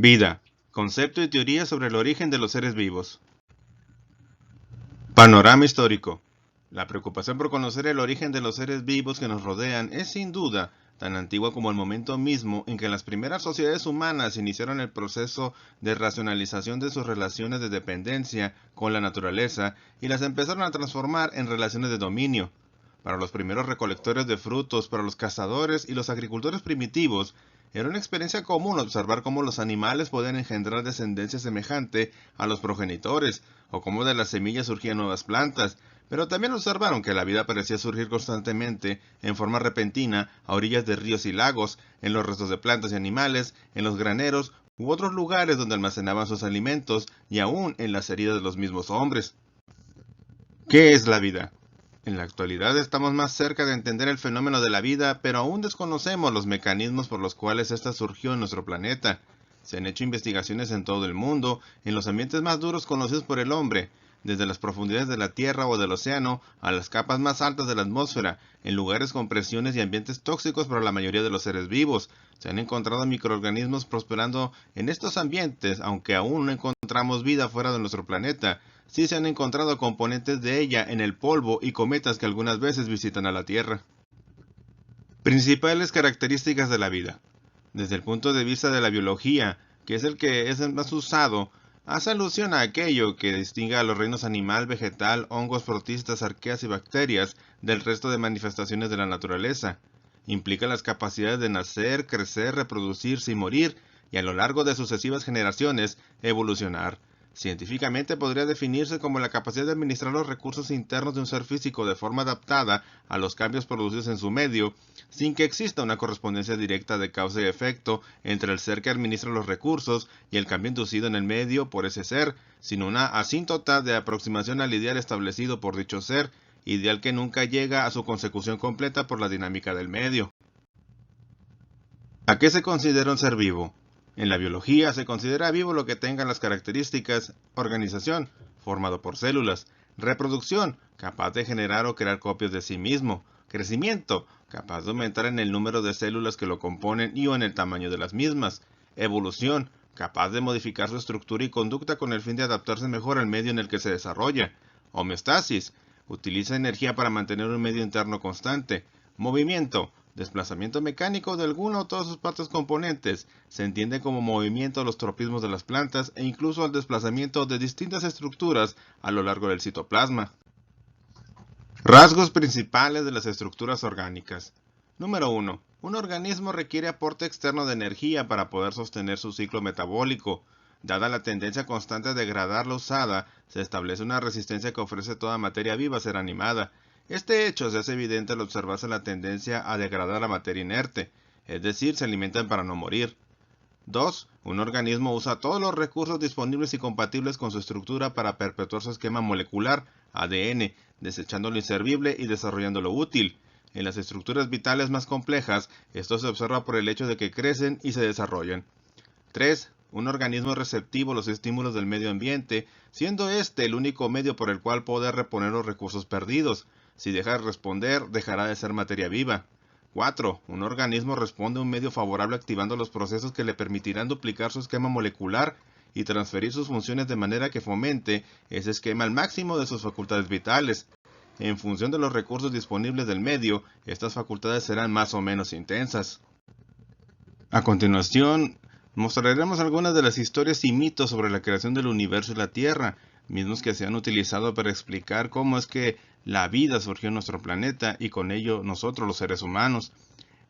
Vida, concepto y teoría sobre el origen de los seres vivos. Panorama histórico. La preocupación por conocer el origen de los seres vivos que nos rodean es sin duda tan antigua como el momento mismo en que las primeras sociedades humanas iniciaron el proceso de racionalización de sus relaciones de dependencia con la naturaleza y las empezaron a transformar en relaciones de dominio. Para los primeros recolectores de frutos, para los cazadores y los agricultores primitivos, era una experiencia común observar cómo los animales podían engendrar descendencia semejante a los progenitores, o cómo de las semillas surgían nuevas plantas, pero también observaron que la vida parecía surgir constantemente, en forma repentina, a orillas de ríos y lagos, en los restos de plantas y animales, en los graneros u otros lugares donde almacenaban sus alimentos, y aún en las heridas de los mismos hombres. ¿Qué es la vida? En la actualidad estamos más cerca de entender el fenómeno de la vida, pero aún desconocemos los mecanismos por los cuales ésta surgió en nuestro planeta. Se han hecho investigaciones en todo el mundo, en los ambientes más duros conocidos por el hombre, desde las profundidades de la Tierra o del océano a las capas más altas de la atmósfera, en lugares con presiones y ambientes tóxicos para la mayoría de los seres vivos. Se han encontrado microorganismos prosperando en estos ambientes, aunque aún no encontramos vida fuera de nuestro planeta. Sí se han encontrado componentes de ella en el polvo y cometas que algunas veces visitan a la Tierra. Principales características de la vida. Desde el punto de vista de la biología, que es el que es el más usado, hace alusión a aquello que distingue a los reinos animal, vegetal, hongos, protistas, arqueas y bacterias del resto de manifestaciones de la naturaleza. Implica las capacidades de nacer, crecer, reproducirse y morir, y a lo largo de sucesivas generaciones, evolucionar. Científicamente podría definirse como la capacidad de administrar los recursos internos de un ser físico de forma adaptada a los cambios producidos en su medio, sin que exista una correspondencia directa de causa y efecto entre el ser que administra los recursos y el cambio inducido en el medio por ese ser, sino una asíntota de aproximación al ideal establecido por dicho ser, ideal que nunca llega a su consecución completa por la dinámica del medio. ¿A qué se considera un ser vivo? En la biología se considera vivo lo que tenga las características organización, formado por células, reproducción, capaz de generar o crear copias de sí mismo, crecimiento, capaz de aumentar en el número de células que lo componen y o en el tamaño de las mismas, evolución, capaz de modificar su estructura y conducta con el fin de adaptarse mejor al medio en el que se desarrolla, homeostasis, utiliza energía para mantener un medio interno constante, movimiento, desplazamiento mecánico de alguna o todas sus partes componentes. Se entiende como movimiento a los tropismos de las plantas e incluso al desplazamiento de distintas estructuras a lo largo del citoplasma. Rasgos principales de las estructuras orgánicas. Número 1. Un organismo requiere aporte externo de energía para poder sostener su ciclo metabólico. Dada la tendencia constante a degradar la usada, se establece una resistencia que ofrece toda materia viva a ser animada. Este hecho se hace evidente al observarse la tendencia a degradar la materia inerte, es decir, se alimentan para no morir. 2. Un organismo usa todos los recursos disponibles y compatibles con su estructura para perpetuar su esquema molecular, ADN, desechando lo inservible y desarrollando lo útil. En las estructuras vitales más complejas, esto se observa por el hecho de que crecen y se desarrollan. 3. Un organismo es receptivo a los estímulos del medio ambiente, siendo este el único medio por el cual poder reponer los recursos perdidos. Si deja de responder, dejará de ser materia viva. 4. Un organismo responde a un medio favorable activando los procesos que le permitirán duplicar su esquema molecular y transferir sus funciones de manera que fomente ese esquema al máximo de sus facultades vitales. En función de los recursos disponibles del medio, estas facultades serán más o menos intensas. A continuación, mostraremos algunas de las historias y mitos sobre la creación del universo y la Tierra, mismos que se han utilizado para explicar cómo es que la vida surgió en nuestro planeta y con ello nosotros los seres humanos.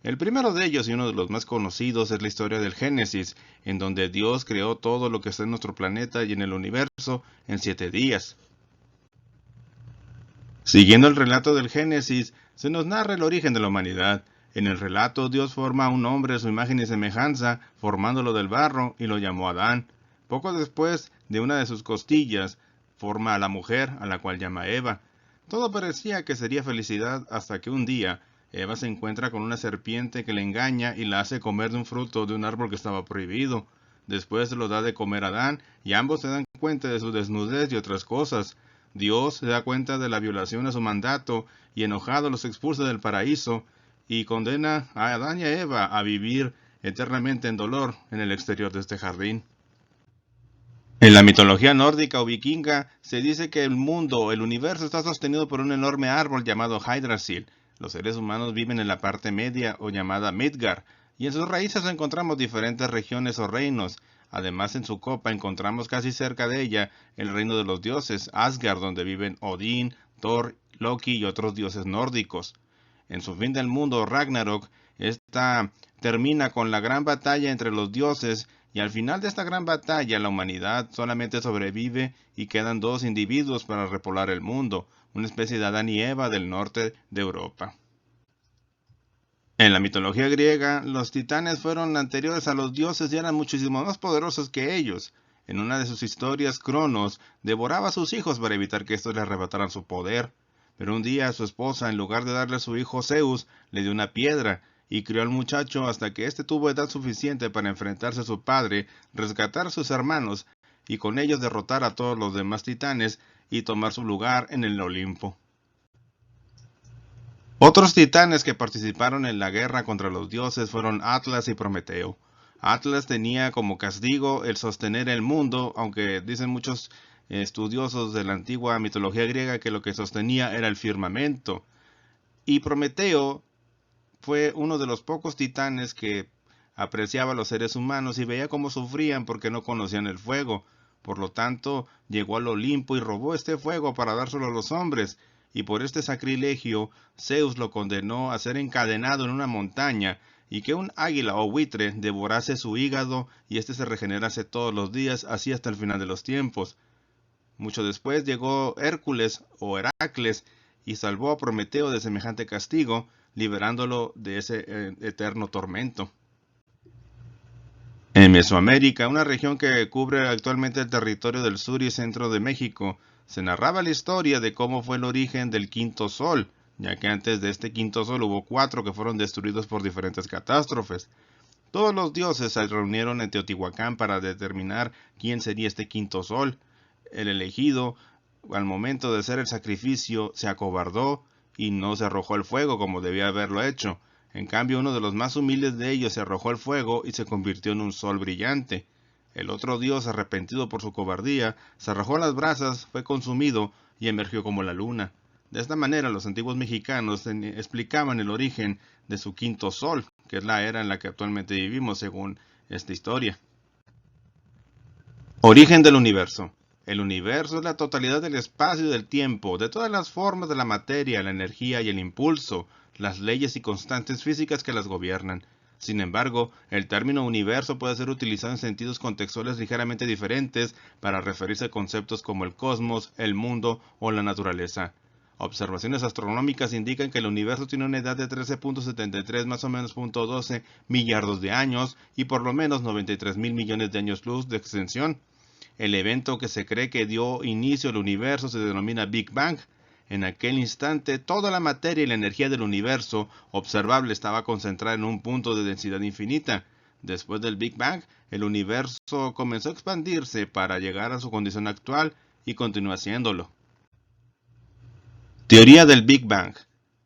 El primero de ellos y uno de los más conocidos es la historia del Génesis, en donde Dios creó todo lo que está en nuestro planeta y en el universo en 7 días. Siguiendo el relato del Génesis, se nos narra el origen de la humanidad. En el relato, Dios forma a un hombre a su imagen y semejanza, formándolo del barro, y lo llamó Adán. Poco después, de una de sus costillas, forma a la mujer, a la cual llama Eva. Todo parecía que sería felicidad hasta que un día, Eva se encuentra con una serpiente que le engaña y la hace comer de un fruto de un árbol que estaba prohibido. Después se lo da de comer a Adán, y ambos se dan cuenta de su desnudez y otras cosas. Dios se da cuenta de la violación a su mandato y enojado los expulsa del paraíso y condena a Adán y a Eva a vivir eternamente en dolor en el exterior de este jardín. En la mitología nórdica o vikinga se dice que el mundo, el universo, está sostenido por un enorme árbol llamado Yggdrasil. Los seres humanos viven en la parte media o llamada Midgard, y en sus raíces encontramos diferentes regiones o reinos. Además, en su copa encontramos casi cerca de ella el reino de los dioses, Asgard, donde viven Odín, Thor, Loki y otros dioses nórdicos. En su fin del mundo, Ragnarok, esta termina con la gran batalla entre los dioses, y al final de esta gran batalla la humanidad solamente sobrevive y quedan dos individuos para repoblar el mundo, una especie de Adán y Eva del norte de Europa. En la mitología griega, los titanes fueron anteriores a los dioses y eran muchísimo más poderosos que ellos. En una de sus historias, Cronos devoraba a sus hijos para evitar que estos le arrebataran su poder. Pero un día su esposa, en lugar de darle a su hijo Zeus, le dio una piedra y crió al muchacho hasta que éste tuvo edad suficiente para enfrentarse a su padre, rescatar a sus hermanos y con ellos derrotar a todos los demás titanes y tomar su lugar en el Olimpo. Otros titanes que participaron en la guerra contra los dioses fueron Atlas y Prometeo. Atlas tenía como castigo el sostener el mundo, aunque dicen muchos estudiosos de la antigua mitología griega que lo que sostenía era el firmamento. Y Prometeo fue uno de los pocos titanes que apreciaba a los seres humanos y veía cómo sufrían porque no conocían el fuego. Por lo tanto, llegó al Olimpo y robó este fuego para dárselo a los hombres, y por este sacrilegio, Zeus lo condenó a ser encadenado en una montaña, y que un águila o buitre devorase su hígado y éste se regenerase todos los días, así hasta el final de los tiempos. Mucho después llegó Hércules o Heracles y salvó a Prometeo de semejante castigo, liberándolo de ese eterno tormento. En Mesoamérica, una región que cubre actualmente el territorio del sur y centro de México, se narraba la historia de cómo fue el origen del quinto sol, ya que antes de este quinto sol hubo 4 que fueron destruidos por diferentes catástrofes. Todos los dioses se reunieron en Teotihuacán para determinar quién sería este quinto sol. El elegido, al momento de hacer el sacrificio, se acobardó y no se arrojó al fuego como debía haberlo hecho. En cambio, uno de los más humildes de ellos se arrojó al fuego y se convirtió en un sol brillante. El otro dios, arrepentido por su cobardía, se arrojó a las brasas, fue consumido y emergió como la luna. De esta manera, los antiguos mexicanos explicaban el origen de su quinto sol, que es la era en la que actualmente vivimos, según esta historia. Origen del universo. El universo es la totalidad del espacio y del tiempo, de todas las formas de la materia, la energía y el impulso, las leyes y constantes físicas que las gobiernan. Sin embargo, el término universo puede ser utilizado en sentidos contextuales ligeramente diferentes para referirse a conceptos como el cosmos, el mundo o la naturaleza. Observaciones astronómicas indican que el universo tiene una edad de 13.73 más o menos .12 millardos de años y por lo menos 93.000 millones de años luz de extensión. El evento que se cree que dio inicio al universo se denomina Big Bang. En aquel instante, toda la materia y la energía del universo observable estaba concentrada en un punto de densidad infinita. Después del Big Bang, el universo comenzó a expandirse para llegar a su condición actual y continúa haciéndolo. Teoría del Big Bang.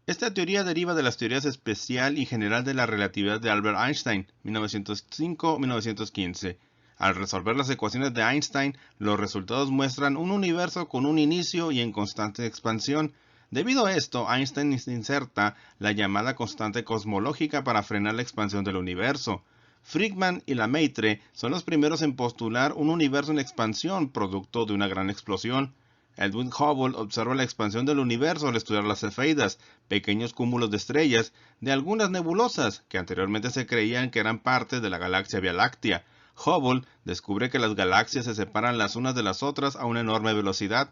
Esta teoría deriva de las teorías especial y general de la relatividad de Albert Einstein, 1905-1915. Al resolver las ecuaciones de Einstein, los resultados muestran un universo con un inicio y en constante expansión. Debido a esto, Einstein inserta la llamada constante cosmológica para frenar la expansión del universo. Friedman y Lemaitre son los primeros en postular un universo en expansión producto de una gran explosión. Edwin Hubble observa la expansión del universo al estudiar las cefeidas, pequeños cúmulos de estrellas, de algunas nebulosas que anteriormente se creían que eran parte de la galaxia Vía Láctea. Hubble descubre que las galaxias se separan las unas de las otras a una enorme velocidad.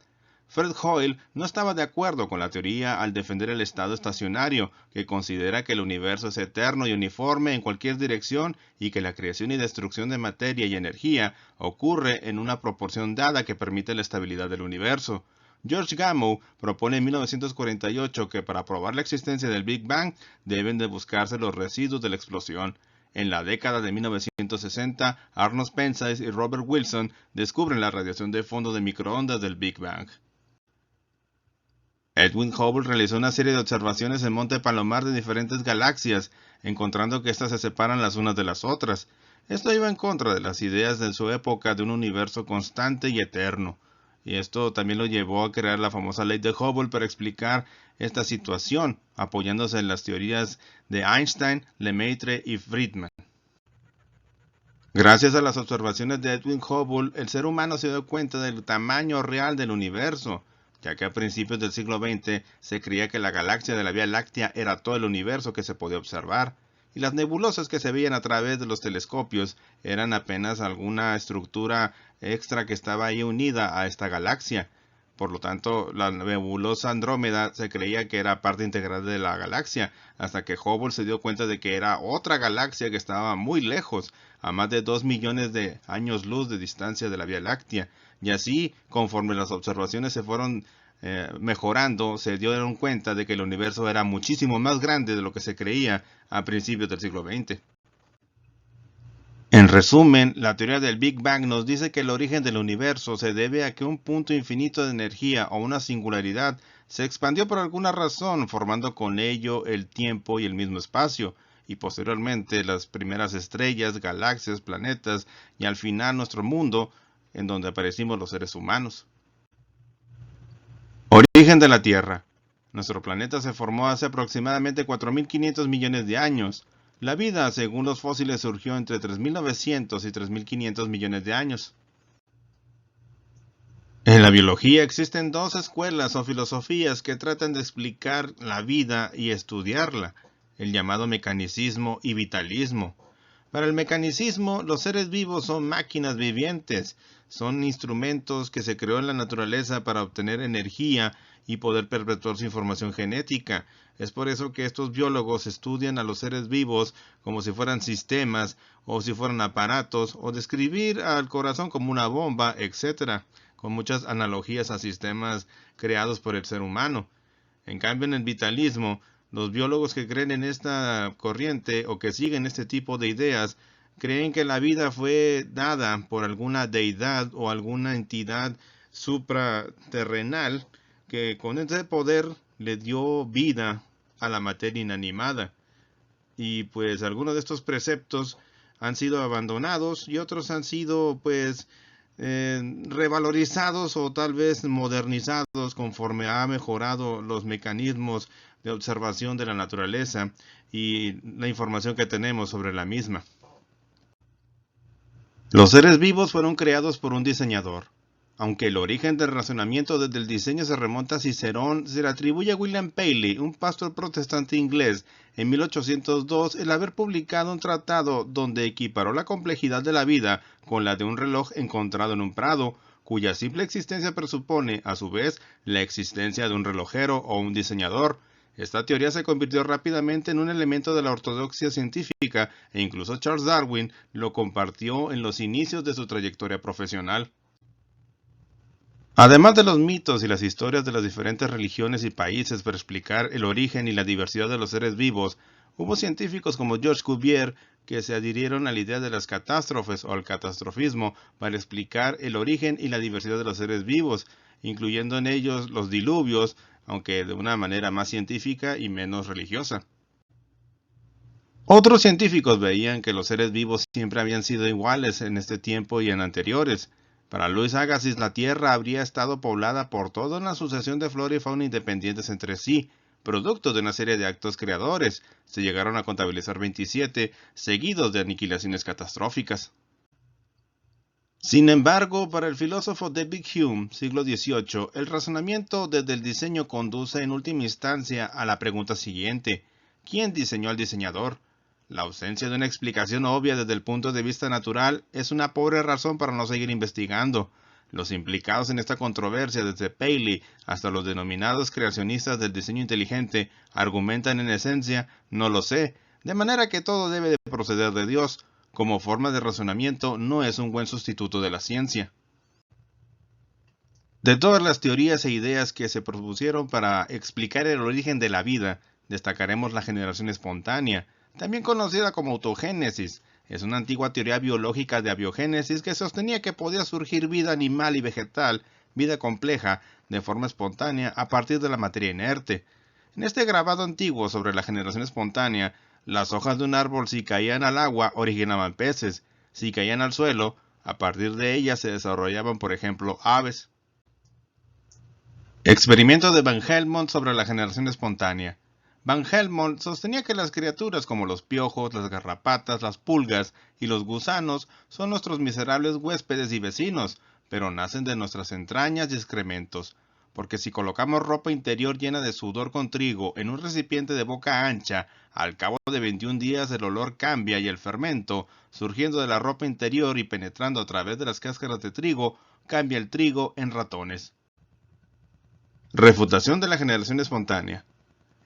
Fred Hoyle no estaba de acuerdo con la teoría al defender el estado estacionario, que considera que el universo es eterno y uniforme en cualquier dirección y que la creación y destrucción de materia y energía ocurre en una proporción dada que permite la estabilidad del universo. George Gamow propone en 1948 que para probar la existencia del Big Bang deben de buscarse los residuos de la explosión. En la década de 1960, Arnold Penzias y Robert Wilson descubren la radiación de fondo de microondas del Big Bang. Edwin Hubble realizó una serie de observaciones en Monte Palomar de diferentes galaxias. encontrando que éstas se separan las unas de las otras. Esto iba en contra de las ideas de su época de un universo constante y eterno. Y esto también lo llevó a crear la famosa ley de Hubble para explicar esta situación, apoyándose en las teorías de Einstein, Lemaitre y Friedman. Gracias a las observaciones de Edwin Hubble, el ser humano se dio cuenta del tamaño real del universo, ya que a principios del siglo XX se creía que la galaxia de la Vía Láctea era todo el universo que se podía observar, y las nebulosas que se veían a través de los telescopios eran apenas alguna estructura extra que estaba ahí unida a esta galaxia. Por lo tanto, la nebulosa Andrómeda se creía que era parte integral de la galaxia, hasta que Hubble se dio cuenta de que era otra galaxia que estaba muy lejos, a más de 2 millones de años luz de distancia de la Vía Láctea. Y así, conforme las observaciones se fueron mejorando, se dieron cuenta de que el universo era muchísimo más grande de lo que se creía a principios del siglo XX. En resumen, la teoría del Big Bang nos dice que el origen del universo se debe a que un punto infinito de energía o una singularidad se expandió por alguna razón, formando con ello el tiempo y el mismo espacio, y posteriormente las primeras estrellas, galaxias, planetas y al final nuestro mundo, en donde aparecimos los seres humanos. Origen de la Tierra. Nuestro planeta se formó hace aproximadamente 4.500 millones de años. La vida, según los fósiles, surgió entre 3.900 y 3.500 millones de años. En la biología existen dos escuelas o filosofías que tratan de explicar la vida y estudiarla, el llamado mecanicismo y vitalismo. Para el mecanicismo, los seres vivos son máquinas vivientes, son instrumentos que se creó en la naturaleza para obtener energía y poder perpetuar su información genética. Es por eso que estos biólogos estudian a los seres vivos como si fueran sistemas o si fueran aparatos, o describir al corazón como una bomba, etc., con muchas analogías a sistemas creados por el ser humano. En cambio, en el vitalismo, los biólogos que creen en esta corriente o que siguen este tipo de ideas creen que la vida fue dada por alguna deidad o alguna entidad supraterrenal que con ese poder le dio vida a la materia inanimada. Y pues algunos de estos preceptos han sido abandonados y otros han sido revalorizados o tal vez modernizados conforme ha mejorado los mecanismos de observación de la naturaleza y la información que tenemos sobre la misma. Los seres vivos fueron creados por un diseñador. Aunque el origen del razonamiento desde el diseño se remonta a Cicerón, se le atribuye a William Paley, un pastor protestante inglés, en 1802, el haber publicado un tratado donde equiparó la complejidad de la vida con la de un reloj encontrado en un prado, cuya simple existencia presupone, a su vez, la existencia de un relojero o un diseñador. Esta teoría se convirtió rápidamente en un elemento de la ortodoxia científica e incluso Charles Darwin lo compartió en los inicios de su trayectoria profesional. Además de los mitos y las historias de las diferentes religiones y países para explicar el origen y la diversidad de los seres vivos, hubo científicos como Georges Cuvier que se adhirieron a la idea de las catástrofes o al catastrofismo para explicar el origen y la diversidad de los seres vivos, incluyendo en ellos los diluvios, aunque de una manera más científica y menos religiosa. Otros científicos veían que los seres vivos siempre habían sido iguales en este tiempo y en anteriores. Para Louis Agassiz, la Tierra habría estado poblada por toda una sucesión de flora y fauna independientes entre sí, producto de una serie de actos creadores. Se llegaron a contabilizar 27, seguidos de aniquilaciones catastróficas. Sin embargo, para el filósofo David Hume, siglo XVIII, el razonamiento desde el diseño conduce en última instancia a la pregunta siguiente: ¿quién diseñó al diseñador? La ausencia de una explicación obvia desde el punto de vista natural es una pobre razón para no seguir investigando. Los implicados en esta controversia, desde Paley hasta los denominados creacionistas del diseño inteligente, argumentan en esencia, no lo sé, de manera que todo debe de proceder de Dios. Como forma de razonamiento, no es un buen sustituto de la ciencia. De todas las teorías e ideas que se propusieron para explicar el origen de la vida, destacaremos la generación espontánea, también conocida como autogénesis. Es una antigua teoría biológica de abiogénesis que sostenía que podía surgir vida animal y vegetal, vida compleja, de forma espontánea a partir de la materia inerte. En este grabado antiguo sobre la generación espontánea, Las hojas de un árbol, si caían al agua, originaban peces. Si caían al suelo, a partir de ellas se desarrollaban, por ejemplo, aves. Experimento de Van Helmont sobre la generación espontánea. Van Helmont sostenía que las criaturas como los piojos, las garrapatas, las pulgas y los gusanos son nuestros miserables huéspedes y vecinos, pero nacen de nuestras entrañas y excrementos, porque si colocamos ropa interior llena de sudor con trigo en un recipiente de boca ancha, al cabo de 21 días el olor cambia y el fermento, surgiendo de la ropa interior y penetrando a través de las cáscaras de trigo, cambia el trigo en ratones. Refutación de la generación espontánea.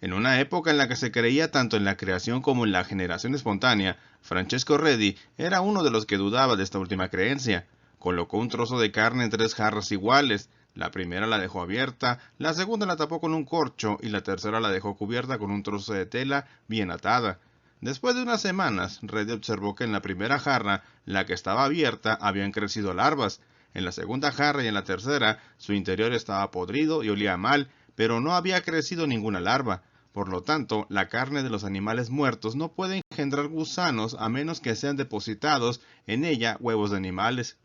En una época en la que se creía tanto en la creación como en la generación espontánea, Francesco Redi era uno de los que dudaba de esta última creencia. Colocó un trozo de carne en 3 jarras iguales. La primera la dejó abierta, la segunda la tapó con un corcho y la tercera la dejó cubierta con un trozo de tela bien atada. Después de unas semanas, Redi observó que en la primera jarra, la que estaba abierta, habían crecido larvas. En la segunda jarra y en la tercera, su interior estaba podrido y olía mal, pero no había crecido ninguna larva. Por lo tanto, la carne de los animales muertos no puede engendrar gusanos a menos que sean depositados en ella huevos de animales.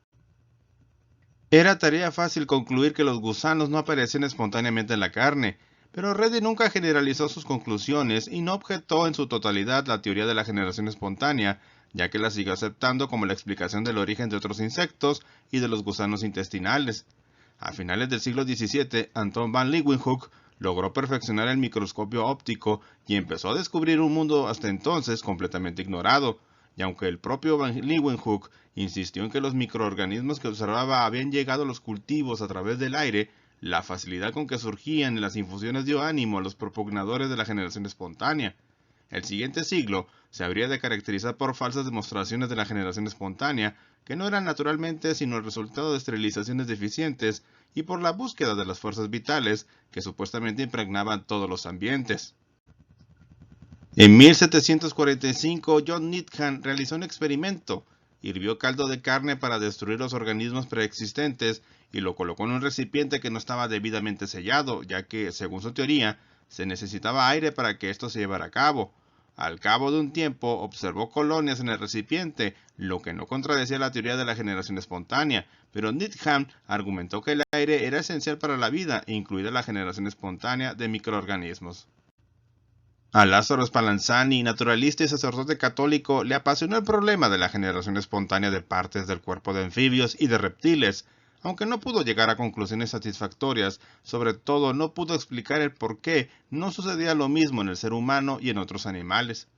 Era tarea fácil concluir que los gusanos no aparecían espontáneamente en la carne, pero Redi nunca generalizó sus conclusiones y no objetó en su totalidad la teoría de la generación espontánea, ya que la siguió aceptando como la explicación del origen de otros insectos y de los gusanos intestinales. A finales del siglo XVII, Anton van Leeuwenhoek logró perfeccionar el microscopio óptico y empezó a descubrir un mundo hasta entonces completamente ignorado. Y aunque el propio van Leeuwenhoek insistió en que los microorganismos que observaba habían llegado a los cultivos a través del aire, la facilidad con que surgían en las infusiones dio ánimo a los propugnadores de la generación espontánea. El siguiente siglo se habría de caracterizar por falsas demostraciones de la generación espontánea, que no eran naturalmente sino el resultado de esterilizaciones deficientes, y por la búsqueda de las fuerzas vitales que supuestamente impregnaban todos los ambientes. En 1745, John Needham realizó un experimento. Hirvió caldo de carne para destruir los organismos preexistentes y lo colocó en un recipiente que no estaba debidamente sellado, ya que, según su teoría, se necesitaba aire para que esto se llevara a cabo. Al cabo de un tiempo, observó colonias en el recipiente, lo que no contradecía la teoría de la generación espontánea, pero Needham argumentó que el aire era esencial para la vida, incluida la generación espontánea de microorganismos. A Lázaro Spallanzani, naturalista y sacerdote católico, le apasionó el problema de la generación espontánea de partes del cuerpo de anfibios y de reptiles, aunque no pudo llegar a conclusiones satisfactorias, sobre todo no pudo explicar el por qué no sucedía lo mismo en el ser humano y en otros animales.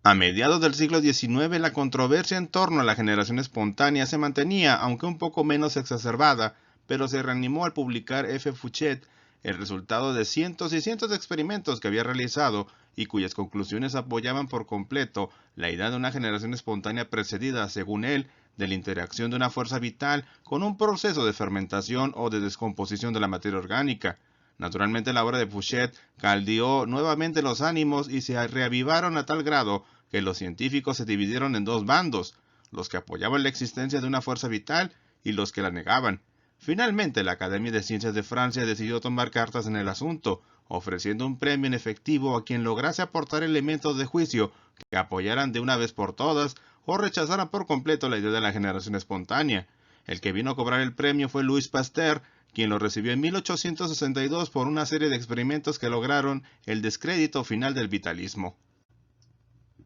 A mediados del siglo XIX, la controversia en torno a la generación espontánea se mantenía, aunque un poco menos exacerbada, pero se reanimó al publicar F. Fouchet el resultado de cientos y cientos de experimentos que había realizado y cuyas conclusiones apoyaban por completo la idea de una generación espontánea precedida, según él, de la interacción de una fuerza vital con un proceso de fermentación o de descomposición de la materia orgánica. Naturalmente, la obra de Fouchet caldeó nuevamente los ánimos y se reavivaron a tal grado que los científicos se dividieron en 2 bandos, los que apoyaban la existencia de una fuerza vital y los que la negaban. Finalmente, la Academia de Ciencias de Francia decidió tomar cartas en el asunto, ofreciendo un premio en efectivo a quien lograse aportar elementos de juicio que apoyaran de una vez por todas o rechazaran por completo la idea de la generación espontánea. El que vino a cobrar el premio fue Louis Pasteur, quien lo recibió en 1862 por una serie de experimentos que lograron el descrédito final del vitalismo.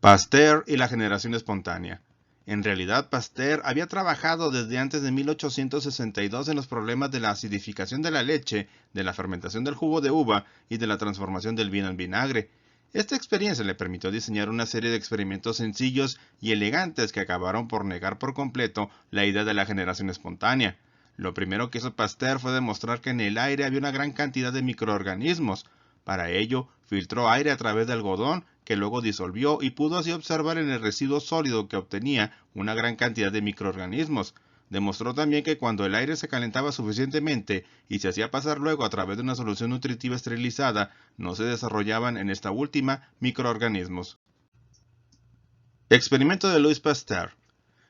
Pasteur y la generación espontánea. En realidad, Pasteur había trabajado desde antes de 1862 en los problemas de la acidificación de la leche, de la fermentación del jugo de uva y de la transformación del vino en vinagre. Esta experiencia le permitió diseñar una serie de experimentos sencillos y elegantes que acabaron por negar por completo la idea de la generación espontánea. Lo primero que hizo Pasteur fue demostrar que en el aire había una gran cantidad de microorganismos. Para ello, filtró aire a través de algodón, que luego disolvió y pudo así observar en el residuo sólido que obtenía una gran cantidad de microorganismos. Demostró también que cuando el aire se calentaba suficientemente y se hacía pasar luego a través de una solución nutritiva esterilizada, no se desarrollaban en esta última microorganismos. Experimento de Louis Pasteur.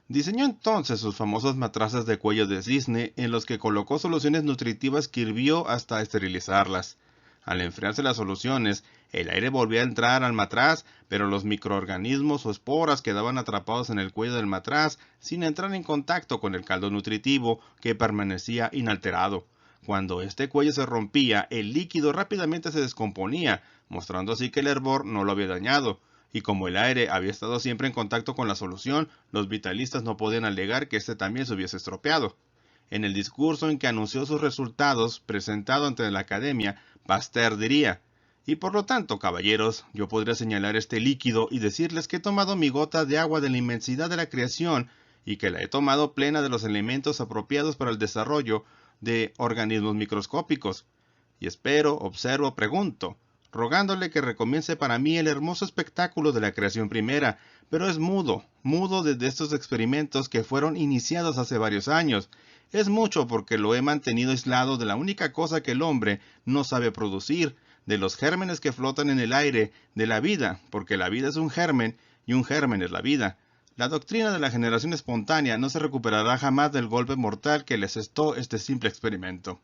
Diseñó entonces sus famosos matraces de cuello de cisne en los que colocó soluciones nutritivas que hirvió hasta esterilizarlas. Al enfriarse las soluciones, El aire volvía a entrar al matraz, pero los microorganismos o esporas quedaban atrapados en el cuello del matraz sin entrar en contacto con el caldo nutritivo que permanecía inalterado. Cuando este cuello se rompía, el líquido rápidamente se descomponía, mostrando así que el hervor no lo había dañado. Y como el aire había estado siempre en contacto con la solución, los vitalistas no podían alegar que este también se hubiese estropeado. En el discurso en que anunció sus resultados, presentado ante la Academia, Pasteur diría: y por lo tanto, caballeros, yo podría señalar este líquido y decirles que he tomado mi gota de agua de la inmensidad de la creación y que la he tomado plena de los elementos apropiados para el desarrollo de organismos microscópicos. Y espero, observo, pregunto, rogándole que recomience para mí el hermoso espectáculo de la creación primera, pero es mudo, mudo desde estos experimentos que fueron iniciados hace varios años. Es mucho porque lo he mantenido aislado de la única cosa que el hombre no sabe producir, de los gérmenes que flotan en el aire, de la vida, porque la vida es un germen y un germen es la vida. La doctrina de la generación espontánea no se recuperará jamás del golpe mortal que le asestó este simple experimento.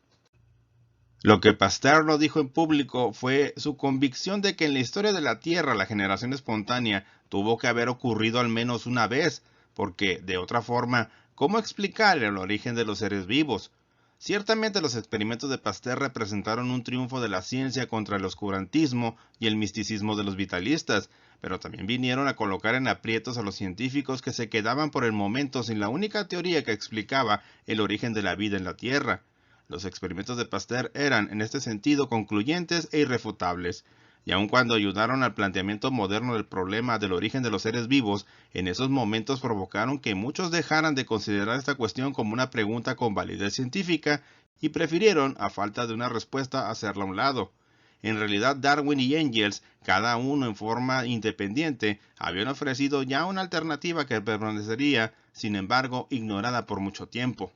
Lo que Pasteur no dijo en público fue su convicción de que en la historia de la Tierra la generación espontánea tuvo que haber ocurrido al menos una vez, porque, de otra forma, ¿cómo explicar el origen de los seres vivos? Ciertamente los experimentos de Pasteur representaron un triunfo de la ciencia contra el oscurantismo y el misticismo de los vitalistas, pero también vinieron a colocar en aprietos a los científicos que se quedaban por el momento sin la única teoría que explicaba el origen de la vida en la Tierra. Los experimentos de Pasteur eran, en este sentido, concluyentes e irrefutables, y aun cuando ayudaron al planteamiento moderno del problema del origen de los seres vivos, en esos momentos provocaron que muchos dejaran de considerar esta cuestión como una pregunta con validez científica y prefirieron, a falta de una respuesta, hacerla a un lado. En realidad, Darwin y Engels, cada uno en forma independiente, habían ofrecido ya una alternativa que permanecería, sin embargo, ignorada por mucho tiempo.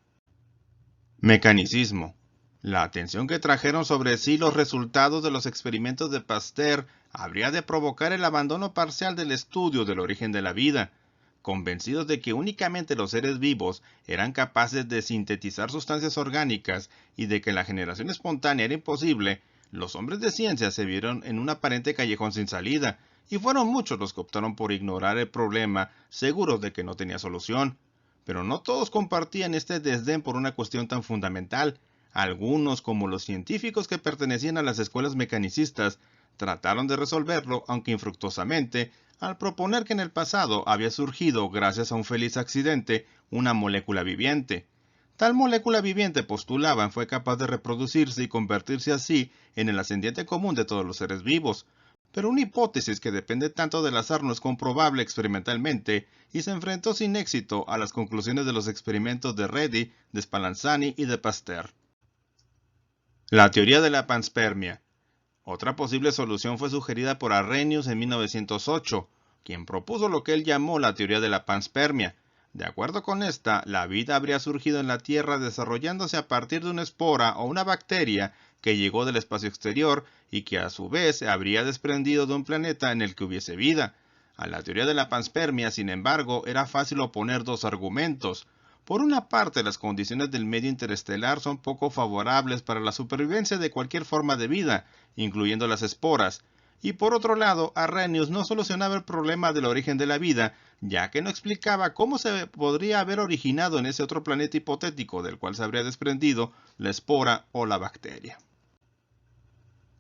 Mecanicismo. La atención que trajeron sobre sí los resultados de los experimentos de Pasteur habría de provocar el abandono parcial del estudio del origen de la vida. Convencidos de que únicamente los seres vivos eran capaces de sintetizar sustancias orgánicas y de que la generación espontánea era imposible, los hombres de ciencia se vieron en un aparente callejón sin salida, y fueron muchos los que optaron por ignorar el problema, seguros de que no tenía solución. Pero no todos compartían este desdén por una cuestión tan fundamental. Algunos, como los científicos que pertenecían a las escuelas mecanicistas, trataron de resolverlo, aunque infructuosamente, al proponer que en el pasado había surgido, gracias a un feliz accidente, una molécula viviente. Tal molécula viviente, postulaban, fue capaz de reproducirse y convertirse así en el ascendiente común de todos los seres vivos. Pero una hipótesis que depende tanto del azar no es comprobable experimentalmente y se enfrentó sin éxito a las conclusiones de los experimentos de Reddy, de Spallanzani y de Pasteur. La teoría de la panspermia. Otra posible solución fue sugerida por Arrhenius en 1908, quien propuso lo que él llamó la teoría de la panspermia. De acuerdo con esta, la vida habría surgido en la Tierra desarrollándose a partir de una espora o una bacteria que llegó del espacio exterior y que a su vez se habría desprendido de un planeta en el que hubiese vida. A la teoría de la panspermia, sin embargo, era fácil oponer dos argumentos. Por una parte, las condiciones del medio interestelar son poco favorables para la supervivencia de cualquier forma de vida, incluyendo las esporas, y por otro lado, Arrhenius no solucionaba el problema del origen de la vida, ya que no explicaba cómo se podría haber originado en ese otro planeta hipotético del cual se habría desprendido la espora o la bacteria.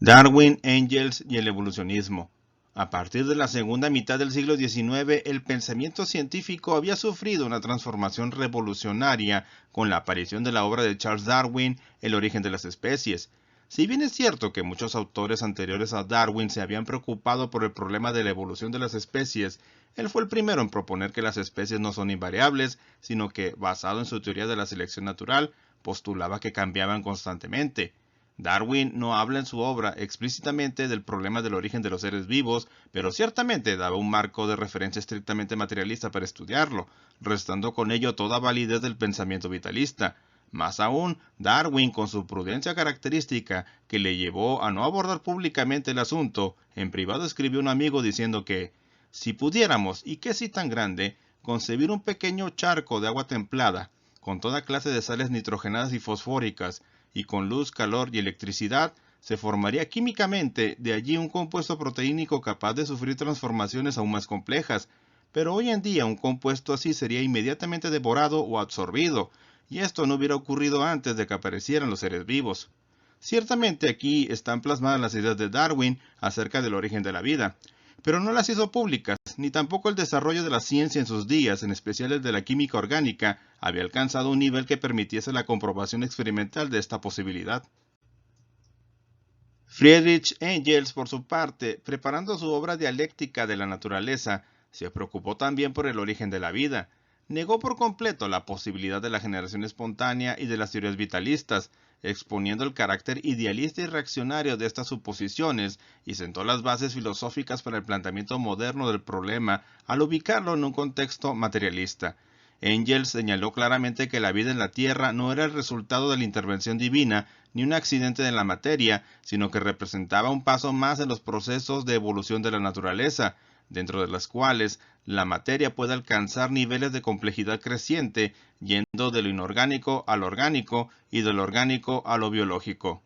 Darwin, Engels y el evolucionismo. A partir de la segunda mitad del siglo XIX, el pensamiento científico había sufrido una transformación revolucionaria con la aparición de la obra de Charles Darwin, El origen de las especies. Si bien es cierto que muchos autores anteriores a Darwin se habían preocupado por el problema de la evolución de las especies, él fue el primero en proponer que las especies no son invariables, sino que, basado en su teoría de la selección natural, postulaba que cambiaban constantemente. Darwin no habla en su obra explícitamente del problema del origen de los seres vivos, pero ciertamente daba un marco de referencia estrictamente materialista para estudiarlo, restando con ello toda validez del pensamiento vitalista. Más aún, Darwin, con su prudencia característica que le llevó a no abordar públicamente el asunto, en privado escribió a un amigo diciendo que, si pudiéramos, y qué si tan grande, concebir un pequeño charco de agua templada, con toda clase de sales nitrogenadas y fosfóricas, y con luz, calor y electricidad, se formaría químicamente de allí un compuesto proteínico capaz de sufrir transformaciones aún más complejas, pero hoy en día un compuesto así sería inmediatamente devorado o absorbido, y esto no hubiera ocurrido antes de que aparecieran los seres vivos. Ciertamente aquí están plasmadas las ideas de Darwin acerca del origen de la vida, pero no las hizo públicas, ni tampoco el desarrollo de la ciencia en sus días, en especial el de la química orgánica, había alcanzado un nivel que permitiese la comprobación experimental de esta posibilidad. Friedrich Engels, por su parte, preparando su obra dialéctica de la naturaleza, se preocupó también por el origen de la vida. Negó por completo la posibilidad de la generación espontánea y de las teorías vitalistas, exponiendo el carácter idealista y reaccionario de estas suposiciones, y sentó las bases filosóficas para el planteamiento moderno del problema al ubicarlo en un contexto materialista. Engels señaló claramente que la vida en la Tierra no era el resultado de la intervención divina ni un accidente de la materia, sino que representaba un paso más en los procesos de evolución de la naturaleza, dentro de las cuales la materia puede alcanzar niveles de complejidad creciente, yendo de lo inorgánico a lo orgánico y de lo orgánico a lo biológico.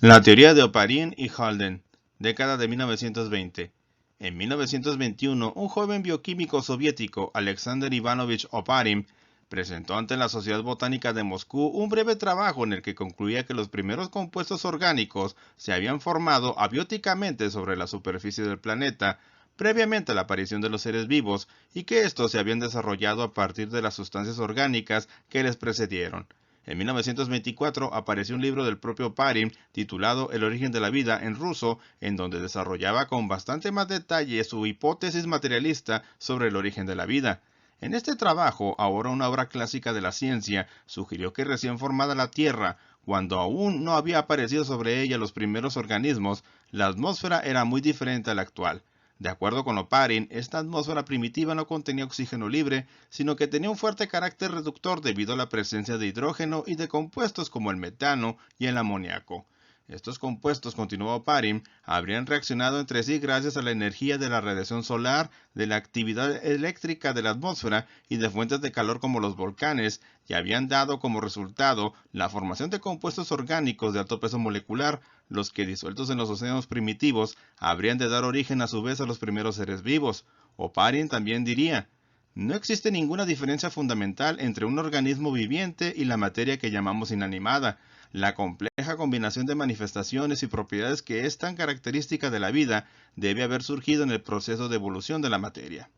La teoría de Oparin y Holden, década de 1920. En 1921, un joven bioquímico soviético, Alexander Ivanovich Oparin, presentó ante la Sociedad Botánica de Moscú un breve trabajo en el que concluía que los primeros compuestos orgánicos se habían formado abióticamente sobre la superficie del planeta, previamente a la aparición de los seres vivos, y que estos se habían desarrollado a partir de las sustancias orgánicas que les precedieron. En 1924 apareció un libro del propio Oparin titulado El origen de la vida en ruso, en donde desarrollaba con bastante más detalle su hipótesis materialista sobre el origen de la vida. En este trabajo, ahora una obra clásica de la ciencia, sugirió que recién formada la Tierra, cuando aún no había aparecido sobre ella los primeros organismos, la atmósfera era muy diferente a la actual. De acuerdo con Oparin, esta atmósfera primitiva no contenía oxígeno libre, sino que tenía un fuerte carácter reductor debido a la presencia de hidrógeno y de compuestos como el metano y el amoníaco. Estos compuestos, continuó Oparin, habrían reaccionado entre sí gracias a la energía de la radiación solar, de la actividad eléctrica de la atmósfera y de fuentes de calor como los volcanes, y habían dado como resultado la formación de compuestos orgánicos de alto peso molecular, los que disueltos en los océanos primitivos habrían de dar origen a su vez a los primeros seres vivos. Oparin también diría: no existe ninguna diferencia fundamental entre un organismo viviente y la materia que llamamos inanimada. La compleja combinación de manifestaciones y propiedades que es tan característica de la vida debe haber surgido en el proceso de evolución de la materia.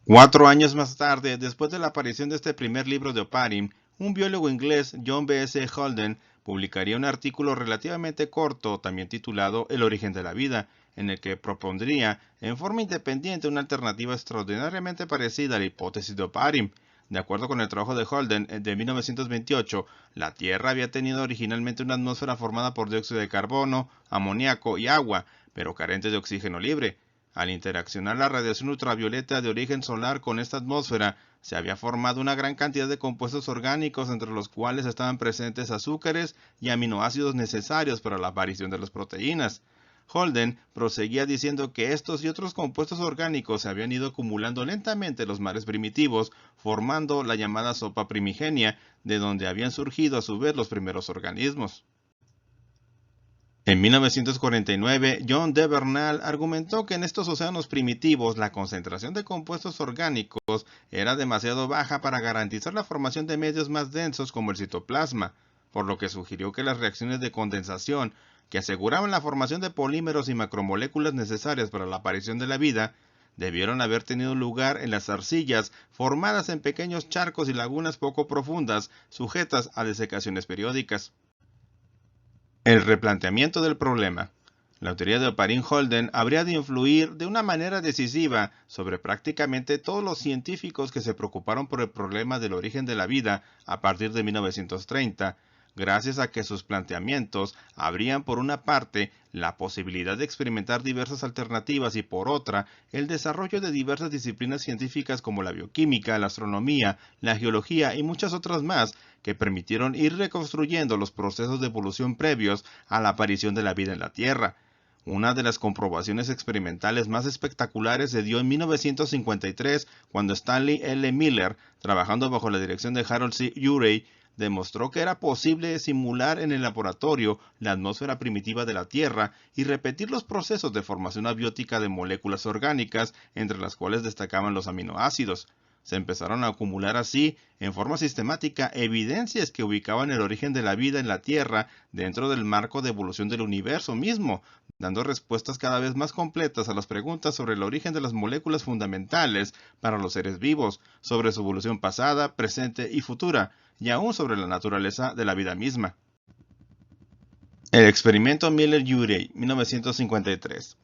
4 años más tarde, después de la aparición de este primer libro de Oparin, un biólogo inglés, John B. S. Holden, publicaría un artículo relativamente corto, también titulado El origen de la vida, en el que propondría, en forma independiente, una alternativa extraordinariamente parecida a la hipótesis de Oparin. De acuerdo con el trabajo de Holden de 1928, la Tierra había tenido originalmente una atmósfera formada por dióxido de carbono, amoníaco y agua, pero carente de oxígeno libre. Al interaccionar la radiación ultravioleta de origen solar con esta atmósfera, se había formado una gran cantidad de compuestos orgánicos, entre los cuales estaban presentes azúcares y aminoácidos necesarios para la aparición de las proteínas. Holden proseguía diciendo que estos y otros compuestos orgánicos se habían ido acumulando lentamente en los mares primitivos, formando la llamada sopa primigenia, de donde habían surgido a su vez los primeros organismos. En 1949, John D. Bernal argumentó que en estos océanos primitivos la concentración de compuestos orgánicos era demasiado baja para garantizar la formación de medios más densos como el citoplasma, por lo que sugirió que las reacciones de condensación, que aseguraban la formación de polímeros y macromoléculas necesarias para la aparición de la vida, debieron haber tenido lugar en las arcillas formadas en pequeños charcos y lagunas poco profundas, sujetas a desecaciones periódicas. El replanteamiento del problema. La teoría de Oparin-Holden habría de influir de una manera decisiva sobre prácticamente todos los científicos que se preocuparon por el problema del origen de la vida a partir de 1930, gracias a que sus planteamientos abrían por una parte la posibilidad de experimentar diversas alternativas y por otra el desarrollo de diversas disciplinas científicas como la bioquímica, la astronomía, la geología y muchas otras más que permitieron ir reconstruyendo los procesos de evolución previos a la aparición de la vida en la Tierra. Una de las comprobaciones experimentales más espectaculares se dio en 1953 cuando Stanley L. Miller, trabajando bajo la dirección de Harold C. Urey, demostró que era posible simular en el laboratorio la atmósfera primitiva de la Tierra y repetir los procesos de formación abiótica de moléculas orgánicas, entre las cuales destacaban los aminoácidos. Se empezaron a acumular así, en forma sistemática, evidencias que ubicaban el origen de la vida en la Tierra dentro del marco de evolución del universo mismo, dando respuestas cada vez más completas a las preguntas sobre el origen de las moléculas fundamentales para los seres vivos, sobre su evolución pasada, presente y futura, y aún sobre la naturaleza de la vida misma. El experimento Miller-Urey, 1953.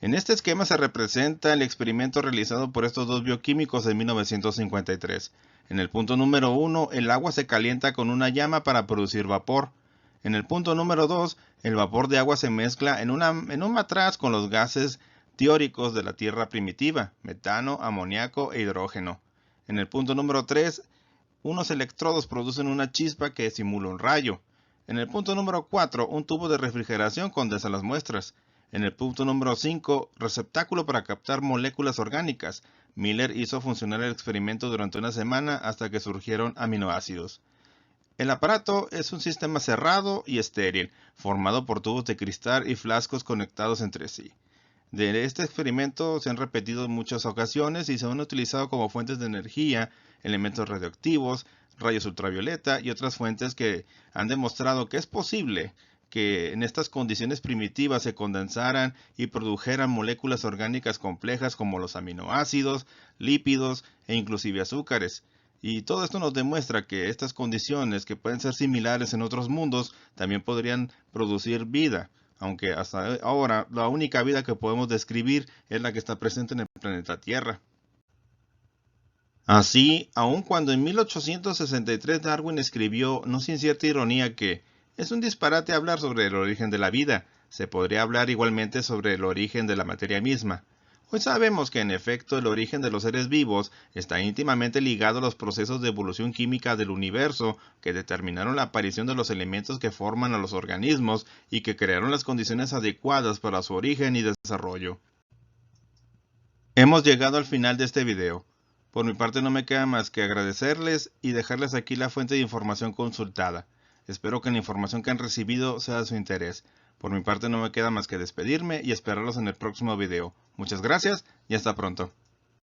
En este esquema se representa el experimento realizado por estos dos bioquímicos en 1953. En el punto número 1, el agua se calienta con una llama para producir vapor. En el punto número 2, el vapor de agua se mezcla en un matraz con los gases teóricos de la Tierra primitiva, metano, amoníaco e hidrógeno. En el punto número 3, unos electrodos producen una chispa que simula un rayo. En el punto número 4, un tubo de refrigeración condensa las muestras. En el punto número 5, receptáculo para captar moléculas orgánicas. Miller hizo funcionar el experimento durante una semana hasta que surgieron aminoácidos. El aparato es un sistema cerrado y estéril, formado por tubos de cristal y flascos conectados entre sí. De este experimento se han repetido en muchas ocasiones y se han utilizado como fuentes de energía, elementos radioactivos, rayos ultravioleta y otras fuentes que han demostrado que es posible que en estas condiciones primitivas se condensaran y produjeran moléculas orgánicas complejas como los aminoácidos, lípidos e inclusive azúcares. Y todo esto nos demuestra que estas condiciones, que pueden ser similares en otros mundos, también podrían producir vida, aunque hasta ahora la única vida que podemos describir es la que está presente en el planeta Tierra. Así, aun cuando en 1863 Darwin escribió, no sin cierta ironía, que es un disparate hablar sobre el origen de la vida, se podría hablar igualmente sobre el origen de la materia misma. Hoy sabemos que en efecto el origen de los seres vivos está íntimamente ligado a los procesos de evolución química del universo que determinaron la aparición de los elementos que forman a los organismos y que crearon las condiciones adecuadas para su origen y desarrollo. Hemos llegado al final de este video. Por mi parte no me queda más que agradecerles y dejarles aquí la fuente de información consultada. Espero que la información que han recibido sea de su interés. Por mi parte no me queda más que despedirme y esperarlos en el próximo video. Muchas gracias y hasta pronto.